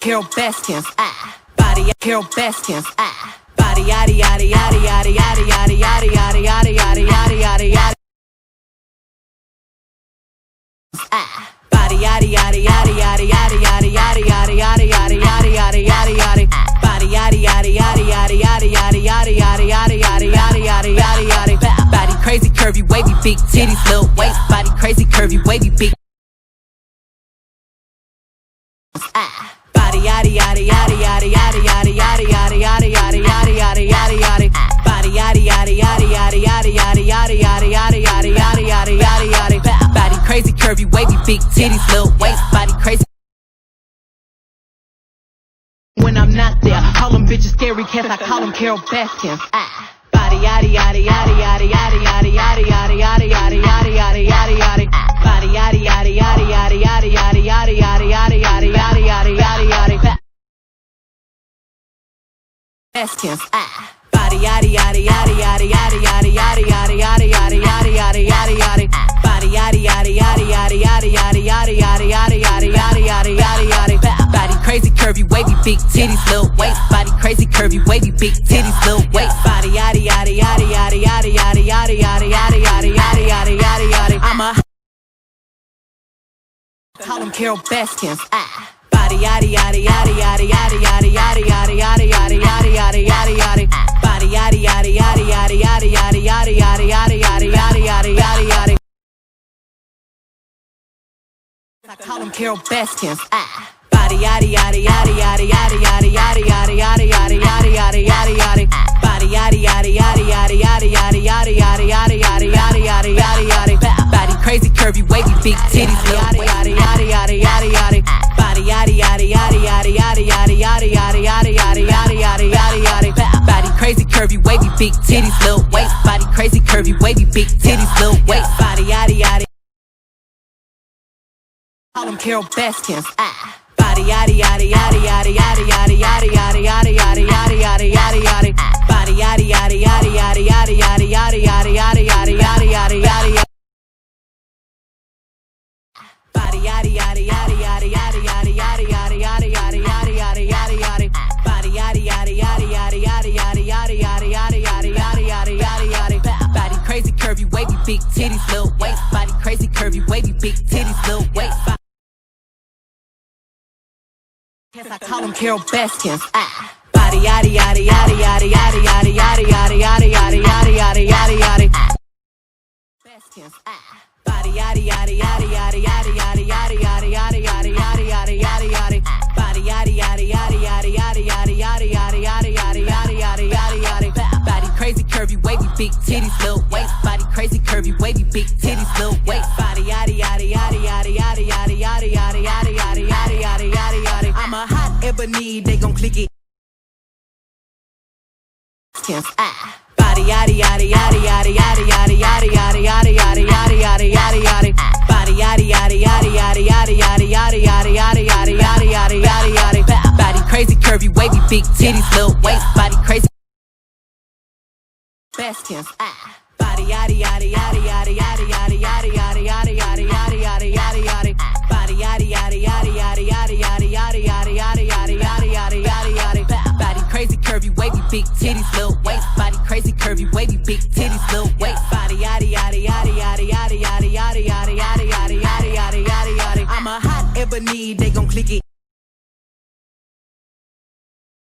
Carol Baskins, body Carol Baskins, body yaddy yaddy yaddy yaddy yaddy yaddy yaddy yaddy yaddy yaddy yaddy yaddy yaddy. Body yaddy yaddy yaddy yaddy yaddy yaddy yaddy yaddy yaddy yaddy yaddy yaddy yaddy yaddy. Body yaddy yaddy yaddy yaddy yaddy yaddy yaddy yaddy yaddy yaddy yaddy yaddy yaddy yaddy. Body crazy curvy wavy big titties little waist. Body crazy curvy wavy big. Body yaddy yaddy yaddy yaddy yaddy yaddy yaddy yaddy yaddy yaddy yaddy yaddy yaddy yaddy. Body yaddy yaddy yaddy yaddy yaddy yaddy yaddy yaddy yaddy yaddy yaddy yaddy yaddy yaddy. Body crazy curvy wavy big titties little waist. Body crazy. When I'm not there, call them bitches scary cats. I call them Carol Baskins. Body yaddy yaddy yaddy yaddy yaddy yaddy yaddy yaddy yaddy yaddy yaddy yaddy yaddy yaddy. Body yaddy yaddy yaddy yaddy yaddy yaddy yaddy yaddy yaddy yaddy yaddy yaddy yaddy yaddy. Baskins. Body yaddy yaddy yaddy yaddy yaddy yaddy yaddy yaddy yaddy yaddy yaddy yaddy yaddy yaddy. Body yaddy yaddy yaddy yaddy yaddy yaddy yaddy yaddy yaddy yaddy yaddy yaddy yaddy yaddy. Body crazy curvy wavy big titties little waist. Body crazy curvy wavy big titties little waist. Body yaddy yaddy yaddy yaddy yaddy yaddy yaddy yaddy yaddy yaddy yaddy yaddy yaddy yaddy. I'm a call them Carol Baskins. Body yaddy yaddy yaddy yaddy yaddy yaddy yaddy yaddy yaddy yaddy yaddy yaddy yaddy yaddy. Body yaddy yaddy yaddy yaddy yaddy yaddy yaddy yaddy yaddy yaddy yaddy yaddy yaddy yaddy. I call them Carol Baskins. Body yaddy yaddy yaddy yaddy yaddy yaddy yaddy yaddy yaddy yaddy yaddy yaddy yaddy yaddy. Body yaddy yaddy yaddy yaddy yaddy yaddy yaddy yaddy yaddy yaddy yaddy yaddy yaddy yaddy. Body crazy curvy wavy big titties little yaddy yaddy yaddy yaddy yaddy. Body yaddy yaddy yaddy yaddy yaddy yaddy yaddy yaddy yaddy yaddy yaddy yaddy yaddy yaddy. Body crazy curvy wavy big titties little waist. Body crazy curvy wavy big titties little waist. Body yaddy yaddy. Call them Carol Baskins. Body yaddy yaddy yaddy yaddy yaddy yaddy yaddy yaddy yaddy yaddy yaddy yaddy yaddy yaddy. Body yaddy yaddy yaddy yaddy yaddy yaddy yaddy yaddy yaddy yaddy yaddy yaddy yaddy. Body yaddy yaddy yaddy yaddy yaddy yaddy yaddy yaddy yaddy yaddy yaddy yaddy yaddy yaddy. Body yaddy yaddy yaddy yaddy yaddy yaddy yaddy yaddy yaddy yaddy yaddy yaddy yaddy yaddy. Body crazy curvy wavy big titties little waist. Body crazy curvy wavy big titties little waist. I call them Carol Baskins. Body yaddy yaddy yaddy yaddy yaddy yaddy yaddy yaddy yaddy yaddy yaddy yaddy yaddy yaddy. Baskins. Body yaddy yaddy yaddy yaddy yaddy yaddy yaddy yaddy yaddy yaddy yaddy yaddy yaddy yaddy. Body yaddy yaddy yaddy yaddy yaddy yaddy yaddy yaddy yaddy yaddy yaddy yaddy yaddy yaddy. Body crazy curvy wavy big titties little waist. Body crazy curvy wavy big titties little waist. Body yaddy yaddy yaddy yaddy yaddy yaddy yaddy yaddy yaddy yaddy yaddy yaddy yaddy yaddy. I'm a hot ebony, they gon' click it. Body yaddy yaddy yaddy yaddy yaddy yaddy yaddy yaddy yaddy yaddy yaddy yaddy yaddy yaddy. Body yaddy yaddy yaddy yaddy yaddy yaddy yaddy yaddy yaddy yaddy yaddy yaddy yaddy yaddy. Body crazy curvy wavy big titties little waist. Body crazy Baskins. Body yaddy yaddy yaddy yaddy yaddy yaddy yaddy yaddy yaddy yaddy yaddy yaddy yaddy yaddy. Body yaddy yaddy yaddy yaddy yaddy yaddy yaddy yaddy yaddy yaddy yaddy yaddy yaddy yaddy. Body crazy curvy wavy big titties little waist. Body crazy curvy wavy big titties little waist. Body yaddy yaddy yaddy yaddy yaddy yaddy yaddy yaddy yaddy yaddy yaddy yaddy yaddy yaddy. I'm a hot ebony, they gon' click it.